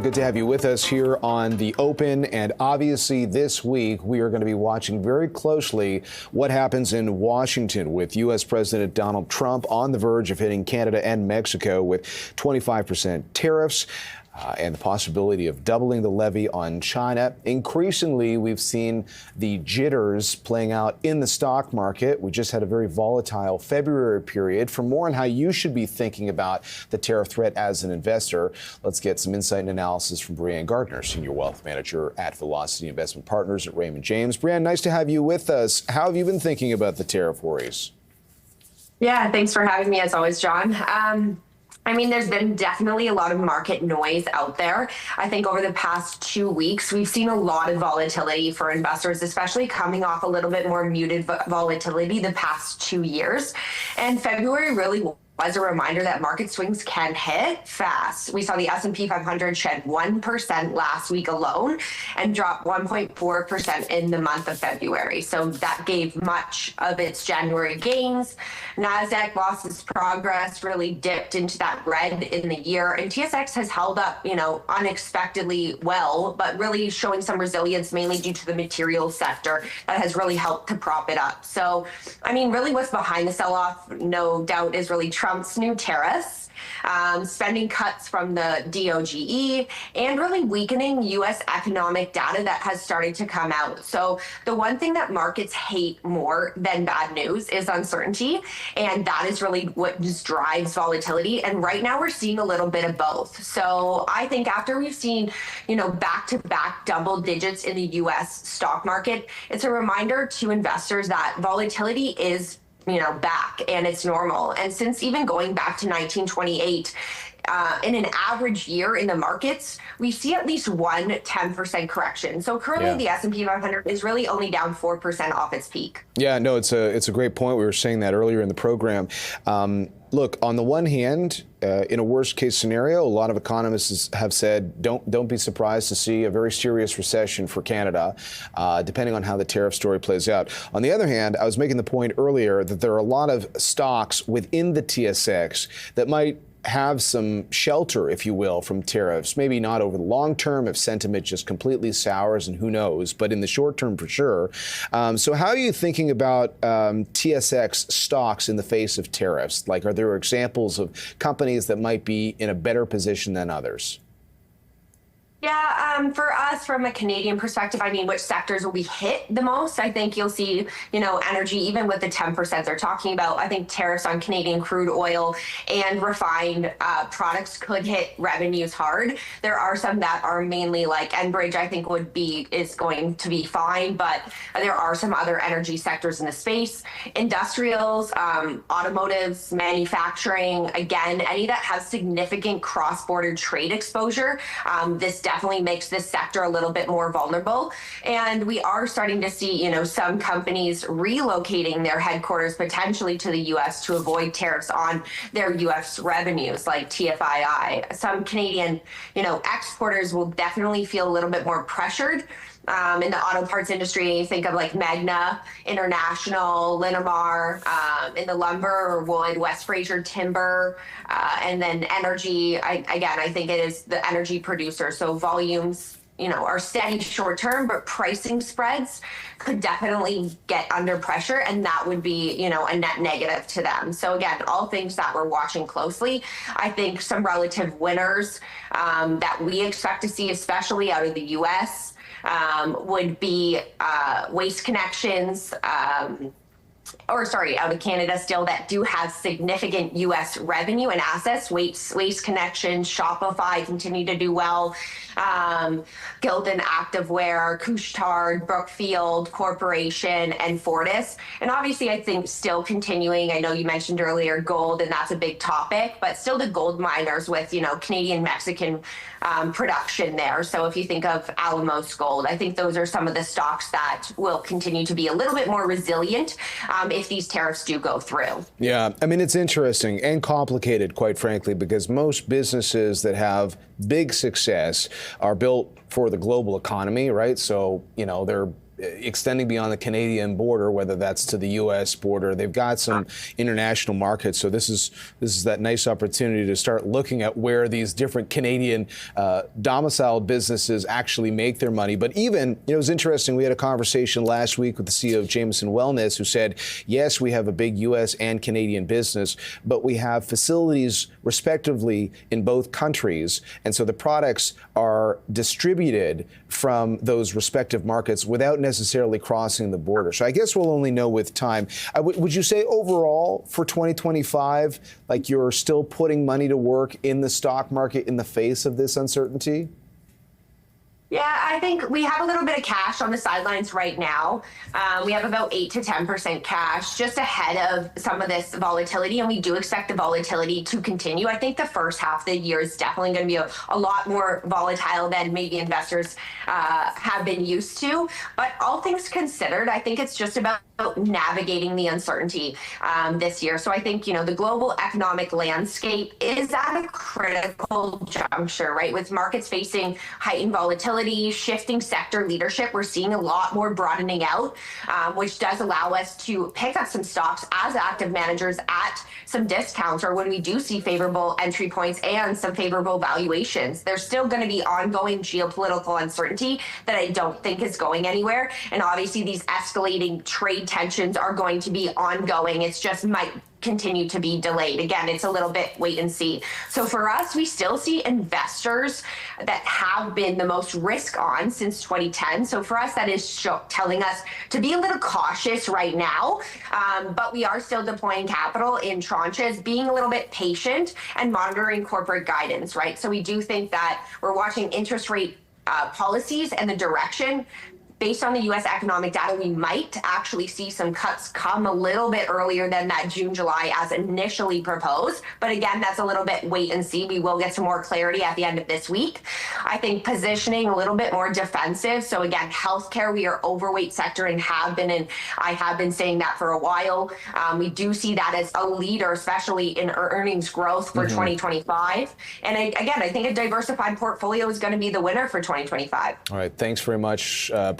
Good to have you with us here on The Open. And obviously this week we are going to be watching very closely what happens in Washington with U.S. President Donald Trump on the verge of hitting Canada and Mexico with 25% tariffs. And the possibility of doubling the levy on China. Increasingly, we've seen the jitters playing out in the stock market. We just had a very volatile February period. For more on how you should be thinking about the tariff threat as an investor, let's get some insight and analysis from Brianne Gardner, Senior Wealth Manager at Velocity Investment Partners at Raymond James. Brianne, nice to have you with us. How have you been thinking about the tariff worries? Yeah, thanks for having me as always, John. There's been definitely a lot of market noise out there. I think over the past 2 weeks, we've seen a lot of volatility for investors, especially coming off a little bit more muted volatility the past 2 years. And February really was a reminder that market swings can hit fast. We saw the S&P 500 shed 1% last week alone and drop 1.4% in the month of February. So that gave much of its January gains. NASDAQ lost its progress, really dipped into that red in the year. And TSX has held up, unexpectedly well, but really showing some resilience, mainly due to the materials sector that has really helped to prop it up. So, really what's behind the sell-off, no doubt, is really Trump's new tariffs, spending cuts from the DOGE, and really weakening U.S. economic data that has started to come out. So the one thing that markets hate more than bad news is uncertainty, and that is really what just drives volatility. And right now we're seeing a little bit of both. So I think after we've seen, back-to-back double digits in the U.S. stock market, it's a reminder to investors that volatility is back and it's normal. And since even going back to 1928, in an average year in the markets, we see at least one 10% correction. So currently the S&P 500 is really only down 4% off its peak. Yeah, no, it's a great point. We were saying that earlier in the program. Look, on the one hand, in a worst case scenario, a lot of economists have said don't be surprised to see a very serious recession for Canada, depending on how the tariff story plays out. On the other hand, I was making the point earlier that there are a lot of stocks within the TSX that might have some shelter, if you will, from tariffs. Maybe not over the long term if sentiment just completely sours, and who knows, but in the short term for sure. So how are you thinking about TSX stocks in the face of tariffs? Like, are there examples of companies that might be in a better position than others? Yeah, for us, from a Canadian perspective, which sectors will be hit the most? I think you'll see, energy, even with the 10% they're talking about. I think tariffs on Canadian crude oil and refined products could hit revenues hard. There are some that are mainly like Enbridge, I think is going to be fine, but there are some other energy sectors in the space. Industrials, automotives, manufacturing, again, any that have significant cross-border trade exposure, this definitely makes this sector a little bit more vulnerable. And we are starting to see, some companies relocating their headquarters potentially to the U.S. to avoid tariffs on their U.S. revenues, like TFII. Some Canadian, exporters will definitely feel a little bit more pressured. In the auto parts industry, you think of like Magna International, Linamar, in the lumber or wood, West Fraser timber, and then energy. I think it is the energy producer. So volumes, are steady short term, but pricing spreads could definitely get under pressure, and that would be, a net negative to them. So again, all things that we're watching closely. I think some relative winners that we expect to see, especially out of the U.S., would be Waste Connections, out of Canada still, that do have significant U.S. revenue and assets. Waste Connections, Shopify continue to do well. Gildan Activewear, Couche-Tard, Brookfield Corporation, and Fortis. And obviously, I think still continuing, I know you mentioned earlier gold, and that's a big topic, but still the gold miners with, Canadian-Mexican production there. So if you think of Alamos Gold, I think those are some of the stocks that will continue to be a little bit more resilient if these tariffs do go through. Yeah, it's interesting and complicated, quite frankly, because most businesses that have big success are built for the global economy, right? So, they're extending beyond the Canadian border, whether that's to the U.S. border. They've got some international markets, so this is that nice opportunity to start looking at where these different Canadian domiciled businesses actually make their money. But even, it was interesting, we had a conversation last week with the CEO of Jameson Wellness, who said, yes, we have a big U.S. and Canadian business, but we have facilities respectively in both countries, and so the products are distributed from those respective markets without necessarily crossing the border. So I guess we'll only know with time. Would you say overall for 2025, like you're still putting money to work in the stock market in the face of this uncertainty? Yeah, I think we have a little bit of cash on the sidelines right now. We have about 8 to 10% cash just ahead of some of this volatility, and we do expect the volatility to continue. I think the first half of the year is definitely going to be a lot more volatile than maybe investors have been used to. But all things considered, I think it's just about navigating the uncertainty this year. So I think, the global economic landscape is at a critical juncture, right? With markets facing heightened volatility, shifting sector leadership, we're seeing a lot more broadening out, which does allow us to pick up some stocks as active managers at some discounts, or when we do see favorable entry points and some favorable valuations. There's still going to be ongoing geopolitical uncertainty that I don't think is going anywhere. And obviously these escalating trade tensions are going to be ongoing. It's just might continue to be delayed. Again, it's a little bit wait and see. So for us, we still see investors that have been the most risk on since 2010. So for us, that is telling us to be a little cautious right now, but we are still deploying capital in tranches, being a little bit patient and monitoring corporate guidance, right? So we do think that we're watching interest rate policies and the direction. Based on the U.S. economic data, we might actually see some cuts come a little bit earlier than that June, July as initially proposed. But again, that's a little bit wait and see. We will get some more clarity at the end of this week. I think positioning a little bit more defensive. So again, healthcare, we are overweight sector and I have been saying that for a while. We do see that as a leader, especially in earnings growth for 2025. And I think a diversified portfolio is going to be the winner for 2025. All right. Thanks very much.